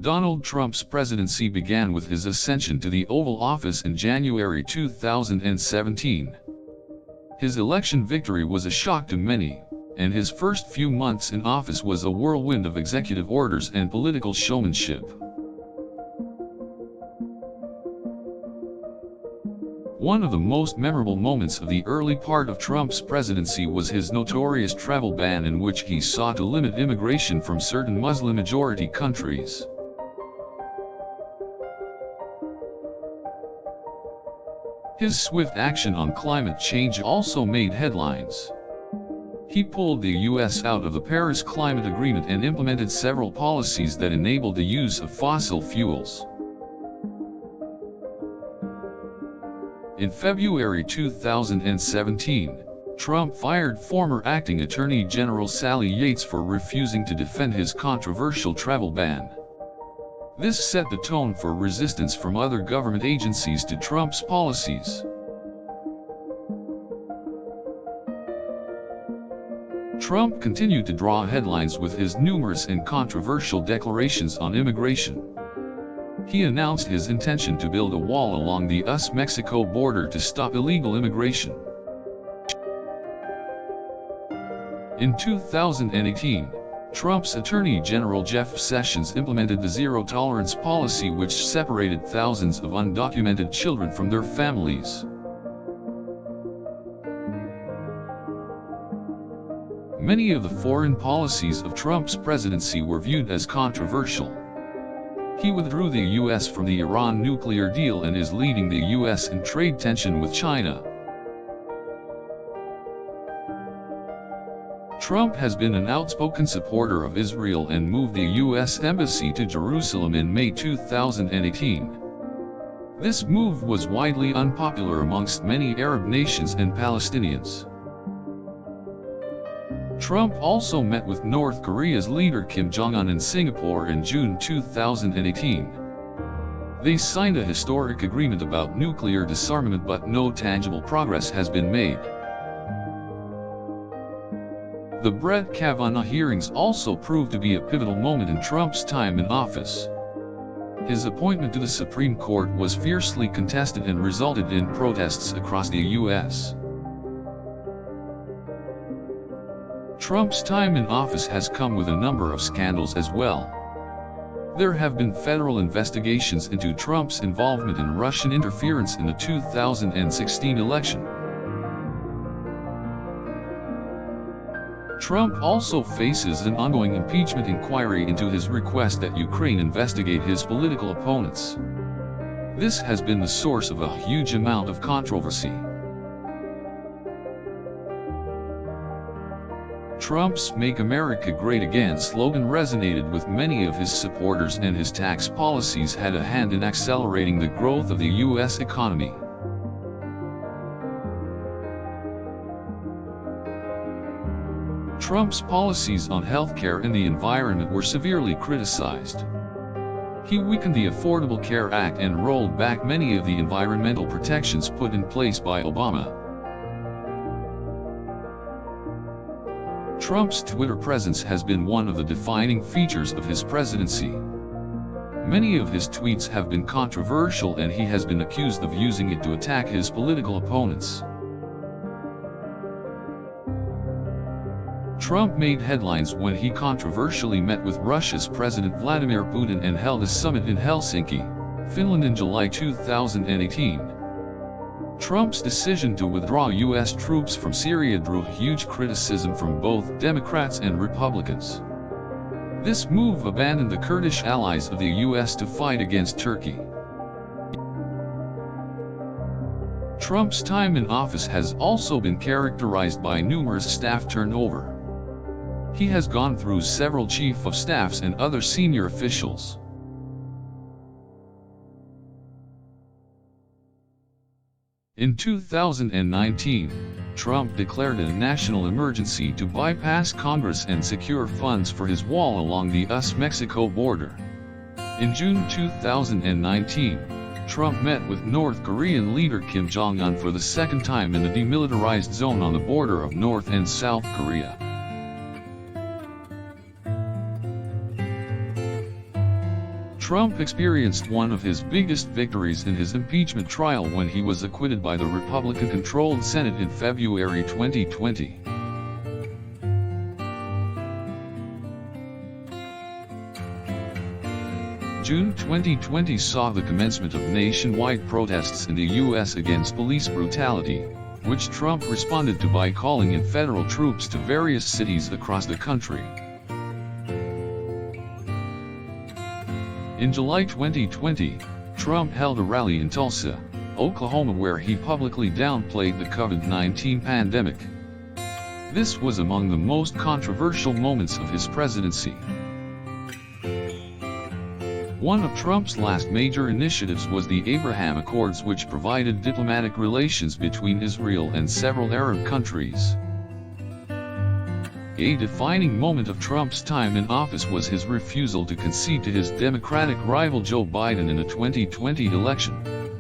Donald Trump's presidency began with his ascension to the Oval Office in January 2017. His election victory was a shock to many, and his first few months in office was a whirlwind of executive orders and political showmanship. One of the most memorable moments of the early part of Trump's presidency was his notorious travel ban, in which he sought to limit immigration from certain Muslim-majority countries. His swift action on climate change also made headlines. He pulled the U.S. out of the Paris Climate Agreement and implemented several policies that enabled the use of fossil fuels. In February 2017, Trump fired former acting Attorney General Sally Yates for refusing to defend his controversial travel ban. This set the tone for resistance from other government agencies to Trump's policies. Trump continued to draw headlines with his numerous and controversial declarations on immigration. He announced his intention to build a wall along the US-Mexico border to stop illegal immigration. In 2018, Trump's Attorney General Jeff Sessions implemented the zero-tolerance policy, which separated thousands of undocumented children from their families. Many of the foreign policies of Trump's presidency were viewed as controversial. He withdrew the U.S. from the Iran nuclear deal and is leading the U.S. in trade tension with China. Trump has been an outspoken supporter of Israel and moved the U.S. Embassy to Jerusalem in May 2018. This move was widely unpopular amongst many Arab nations and Palestinians. Trump also met with North Korea's leader Kim Jong-un in Singapore in June 2018. They signed a historic agreement about nuclear disarmament, but no tangible progress has been made. The Brett Kavanaugh hearings also proved to be a pivotal moment in Trump's time in office. His appointment to the Supreme Court was fiercely contested and resulted in protests across the U.S. Trump's time in office has come with a number of scandals as well. There have been federal investigations into Trump's involvement in Russian interference in the 2016 election. Trump also faces an ongoing impeachment inquiry into his request that Ukraine investigate his political opponents. This has been the source of a huge amount of controversy. Trump's "Make America Great Again" slogan resonated with many of his supporters, and his tax policies had a hand in accelerating the growth of the U.S. economy. Trump's policies on healthcare and the environment were severely criticized. He weakened the Affordable Care Act and rolled back many of the environmental protections put in place by Obama. Trump's Twitter presence has been one of the defining features of his presidency. Many of his tweets have been controversial, and he has been accused of using it to attack his political opponents. Trump made headlines when he controversially met with Russia's President Vladimir Putin and held a summit in Helsinki, Finland in July 2018. Trump's decision to withdraw U.S. troops from Syria drew huge criticism from both Democrats and Republicans. This move abandoned the Kurdish allies of the U.S. to fight against Turkey. Trump's time in office has also been characterized by numerous staff turnover. He has gone through several chief of staffs and other senior officials. In 2019, Trump declared a national emergency to bypass Congress and secure funds for his wall along the US-Mexico border. In June 2019, Trump met with North Korean leader Kim Jong-un for the second time in the demilitarized zone on the border of North and South Korea. Trump experienced one of his biggest victories in his impeachment trial when he was acquitted by the Republican-controlled Senate in February 2020. June 2020 saw the commencement of nationwide protests in the U.S. against police brutality, which Trump responded to by calling in federal troops to various cities across the country. In July 2020, Trump held a rally in Tulsa, Oklahoma, where he publicly downplayed the COVID-19 pandemic. This was among the most controversial moments of his presidency. One of Trump's last major initiatives was the Abraham Accords, which provided diplomatic relations between Israel and several Arab countries. A defining moment of Trump's time in office was his refusal to concede to his Democratic rival Joe Biden in the 2020 election.